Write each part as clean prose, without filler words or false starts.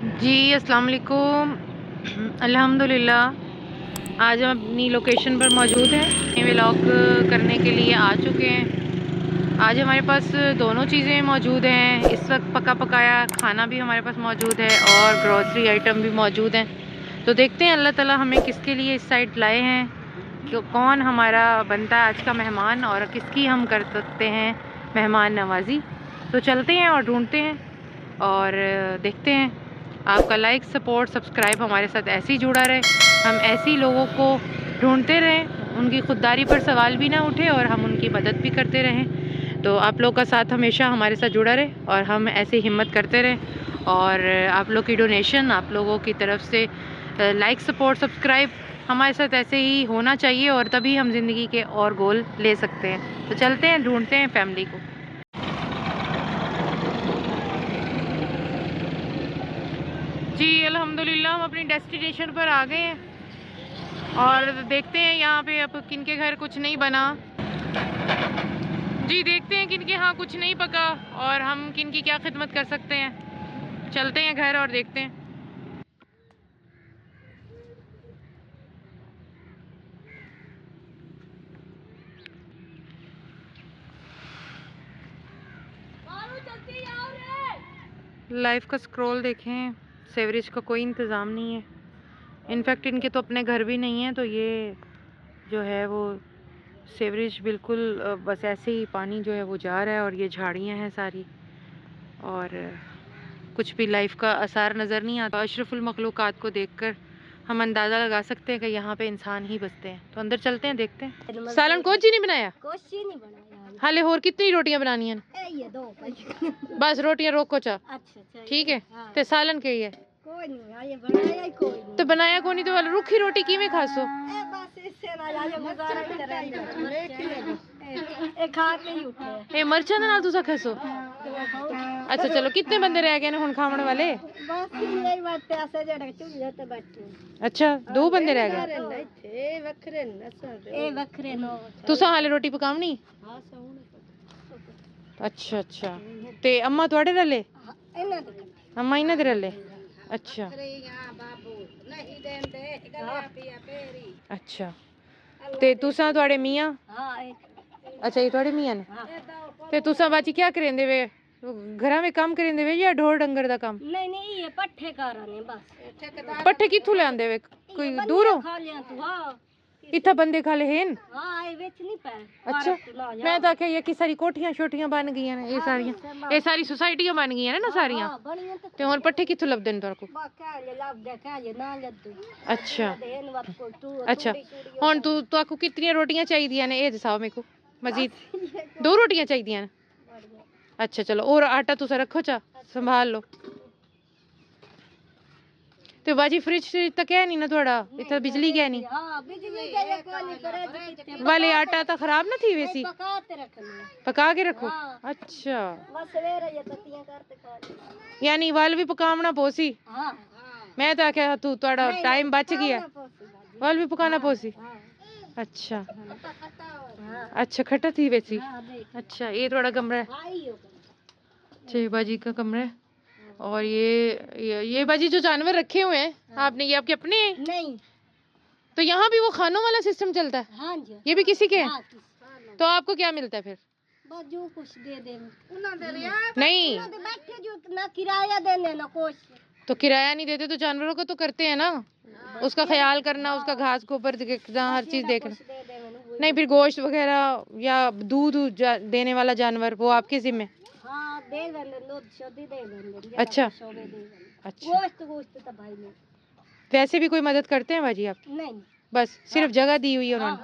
जी अस्सलाम वालेकुम। अल्हम्दुलिल्लाह आज हम अपनी लोकेशन पर मौजूद हैं, व्लॉग करने के लिए आ चुके हैं। आज हमारे पास दोनों चीज़ें मौजूद हैं। इस वक्त पका पकाया खाना भी हमारे पास मौजूद है और ग्रोसरी आइटम भी मौजूद हैं। तो देखते हैं अल्लाह ताला हमें किसके लिए इस साइड लाए हैं, कि कौन हमारा बनता है आज का मेहमान और किसकी हम कर सकते हैं मेहमान नवाजी। तो चलते हैं और ढूंढते हैं और देखते हैं। आपका लाइक सपोर्ट सब्सक्राइब हमारे साथ ऐसे ही जुड़ा रहे, हम ऐसे ही लोगों को ढूंढते रहें, उनकी खुददारी पर सवाल भी ना उठे और हम उनकी मदद भी करते रहें। तो आप लोग का साथ हमेशा हमारे साथ जुड़ा रहे और हम ऐसे हिम्मत करते रहें। और आप लोग की डोनेशन, आप लोगों की तरफ से लाइक सपोर्ट सब्सक्राइब हमारे साथ ऐसे ही होना चाहिए और तभी हम ज़िंदगी के और गोल ले सकते हैं। तो चलते हैं, ढूंढते हैं फैमिली को। जी अल्हम्दुलिल्लाह हम अपनी डेस्टिनेशन पर आ गए हैं और देखते हैं यहाँ पे अब किनके घर कुछ नहीं बना। जी देखते हैं किनके यहाँ कुछ नहीं पका और हम किनकी क्या खिदमत कर सकते हैं। चलते हैं घर और देखते हैं। लाइफ का स्क्रॉल देखें, सेवरेज का कोई इंतज़ाम नहीं है। इनफैक्ट इनके तो अपने घर भी नहीं है, तो ये जो है वो सेवरेज बिल्कुल बस ऐसे ही पानी जो है वो जा रहा है और ये झाड़ियाँ हैं सारी और कुछ भी लाइफ का असर नज़र नहीं आता। अशरफुल मखलूक़ात को देखकर हम अंदाज़ा लगा सकते हैं कि यहाँ पे इंसान ही बसते हैं। तो अंदर चलते हैं, देखते हैं। सालन कुछ ही नहीं बनाया, हाले होर कितनी रोटियां बनानी है? बस रोटियां रोको चा। ठीक है ते सालन के है तो बनाया को नहीं, तो वाला रुखी रोटी किवें खासो? ए मरचा दे नाल तुसा खासो? अच्छा चलो, कितने बंदे रह गए ने हुन खावन वाले? अच्छा दो बंदे रह गए। तुसा हाले रोटी पकावनी? अच्छा अच्छा, ते अम्मा थोड़े रले? अम्मा इन्हां दे रले? अच्छा अच्छा, ते तुसा थोड़े मियां? अच्छा ये थोड़े मियां ने। ते तुसा बाची क्या करेंदे वे? घरा में काम करेंदे वे या ढोर डंगर दा काम? नहीं नहीं, ये पट्ठे कराने बस। पट्ठे किथों लेंदे वे? कोई दूरों? इतना बंदे खाले हैं? अच्छा मैं तो आख्या ये सारी कोठियां शोठियां बन गई हैं, ये सारी सोसाइटियां बन गई हैं ना सारियां, ते हुन पट्ठे किथों लभदे न तेरे को? अच्छा अच्छा, हुन तू ताकू कितनी रोटियां चाहिए ने ये दसाओ मेरे को? मजीद दो रोटियां चाहिए ने? अच्छा चलो, और आटा तुसा रखो चा, संभाल लो। तो बाजी फ्रिज तक है नहीं ना थोड़ा, इतना बिजली क्या नहीं? वाले आटा तो खराब ना थी वैसी? पका के रखो। अच्छा यानी वाल भी पकावना पोसी? मैं तो आख्या तू थोड़ा टाइम बच गया, वाल भी पकाना पोसी? अच्छा अच्छा, खट्टा थी वैसी? अच्छा ये थोड़ा कमरा है, अच्छा बाजी का कमरा है। और ये बाजी जो जानवर रखे हुए हैं आपने, ये आपके अपने हैं? नहीं। तो यहाँ भी वो खानों वाला सिस्टम चलता है? हाँ जी। ये भी किसी के हैं? तो आपको क्या मिलता है फिर? जो कुछ दे दे। नहीं ना किराया देने ना कुछ। तो किराया नहीं देते तो जानवरों को तो करते हैं ना, उसका ख्याल करना, उसका घास गोबर देखना, हर चीज देखना। नहीं फिर गोश्त वगैरह या दूध देने वाला जानवर वो आपके जिम्मे? अच्छा अच्छा, वैसे भी कोई मदद करते हैं बाजी आप? नहीं, बस सिर्फ जगह दी हुई है उन्होंने।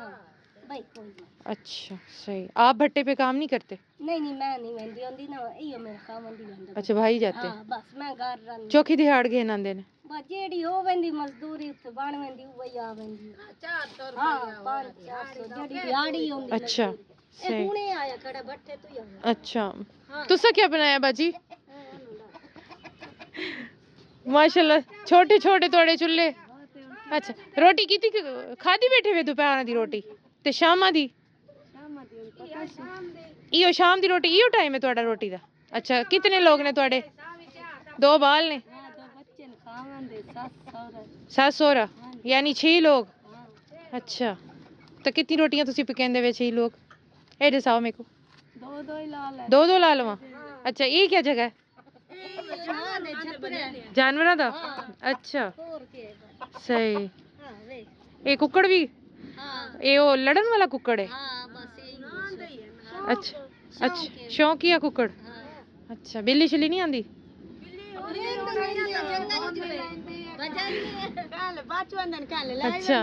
अच्छा सही, आप भट्टे पे काम नहीं करते? नहीं नहीं, मैं नहीं वेंदी ओंदी ना, इयो मेरा काम ओंदी वेंदा। अच्छा भाई जाते हैं? बस मैं घर रन चौकी दिहाड़ घेन आंदे ने? बस जेडी हो वेंदी मजदूरी उत्ते बन वेंदी वही आ वेंदी। 400 रुपया 500 जेडी दिहाड़ी ओंदी। अच्छा सही, हुने आया खड़ा भट्टे तो ही। अच्छा तुसा क्या बनाया बाजी? माशाल्लाह छोटे छोटे थोड़े चुल्ले। अच्छा रोटी की खादी बैठे हुए दोपहर दी रोटी ते शामा दी? इयो शाम दी रोटी, इयो टाइम है थोड़ा रोटी दा? अच्छा कितने लोग ने थोड़े? दो बाल ने? 7 सोरा यानी 6 लोग। अच्छा तो कितनी रोटियां तुसी पकांदे वे 6 लोग? ए दसाओ मेरे को। दो दो ला लवा। अच्छा ये क्या जगह है? जानवरों का। अच्छा सही। ये कुकड़ भी ये वो लड़न वाला कुकड़ है? अच्छा अच्छा शौकिया कुकड़। अच्छा बिल्ली शिल्ली नहीं आंदी? अच्छा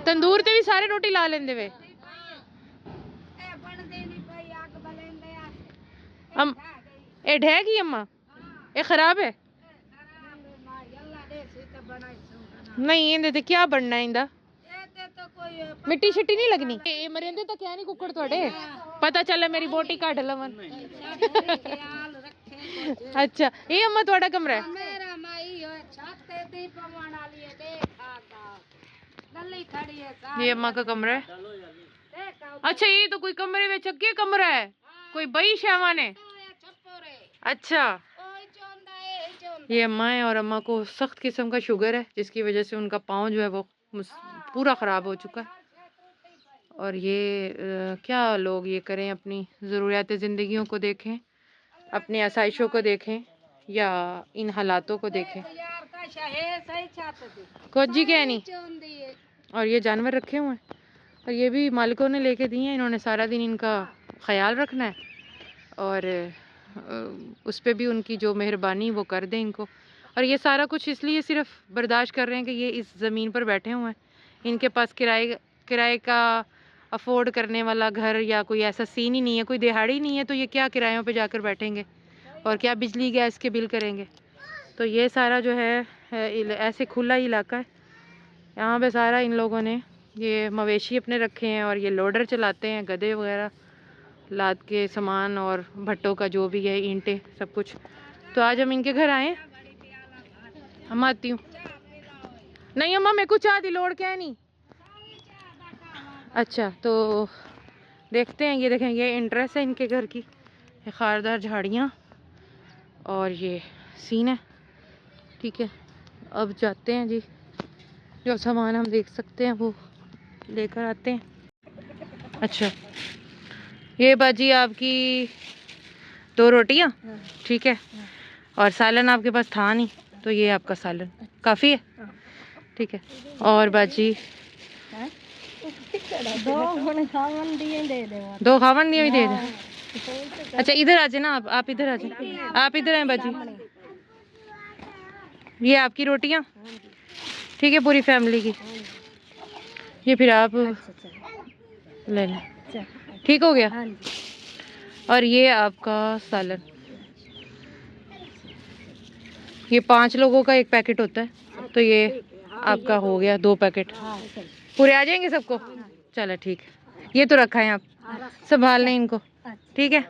तंदूर ते भी सारे रोटी ला लेंदे वे? ए ढेगी अम्मा ये खराब है? नहीं इंदे ते क्या बनना है इंदा? मिट्टी शिट्टी नहीं लगनी? ए मरेंदे तो क्या नहीं कुकड़ थोड़े? पता चला मेरी बोटी काट लवन। अच्छा ये अम्मा थोड़ा कमरा है? ये अम्मा का कमरा है। अच्छा ये तो कोई कमरे में चक्के कमरा है कोई बई शावा ने। अच्छा ये अम्मा है और अम्मा को सख्त किस्म का शुगर है जिसकी वजह से उनका पाँव जो है वो पूरा ख़राब हो चुका है। और ये क्या लोग ये करें, अपनी ज़रूरियात ज़िंदगियों को देखें, अपने आसाइशों को देखें या इन हालातों को देखें। कुछ जी क्या नहीं। और ये जानवर रखे हुए हैं और ये भी मालिकों ने लेके दिए हैं। इन्होंने सारा दिन इनका ख्याल रखना है और उस पर भी उनकी जो मेहरबानी वो कर दें इनको। और ये सारा कुछ इसलिए सिर्फ बर्दाश्त कर रहे हैं कि ये इस ज़मीन पर बैठे हुए हैं, इनके पास किराए का अफोर्ड करने वाला घर या कोई ऐसा सीन ही नहीं है, कोई दिहाड़ी नहीं है, तो ये क्या किरायों पे जाकर बैठेंगे और क्या बिजली गैस के बिल करेंगे। तो ये सारा जो है ऐसे खुला इलाका है, यहाँ पे सारा इन लोगों ने ये मवेशी अपने रखे हैं और ये लोडर चलाते हैं, गधे वगैरह लाद के सामान और भट्टों का जो भी है, ईंटें सब कुछ। तो आज हम इनके घर आए। हम आती हूँ। नहीं अम्मा मेरे को चाह दी लोड़ क्या है नहीं। अच्छा तो देखते हैं, ये देखें ये इंट्रेस है इनके घर की, ये खारदार झाड़ियाँ और ये सीन है। ठीक है अब जाते हैं जी, जो सामान हम देख सकते हैं वो लेकर आते हैं। अच्छा ये बाजी आपकी 2 रोटियाँ, ठीक है, और सालन आपके पास था नहीं तो ये आपका सालन काफ़ी है, ठीक है। और बाजी 2 खावन दिए दे दे। अच्छा इधर आ जाए ना आप इधर आ जाए, आप इधर आए बाजी। ये आपकी रोटियाँ, ठीक है, पूरी फैमिली की। ये फिर आप ले लें, ठीक हो गया। और ये आपका सालन, ये 5 लोगों का 1 पैकेट होता है, तो ये आपका हो गया 2 पैकेट। पूरे आ जाएंगे सबको? चलो ठीक है, ये तो रखा है आप, संभाल लें इनको, ठीक है।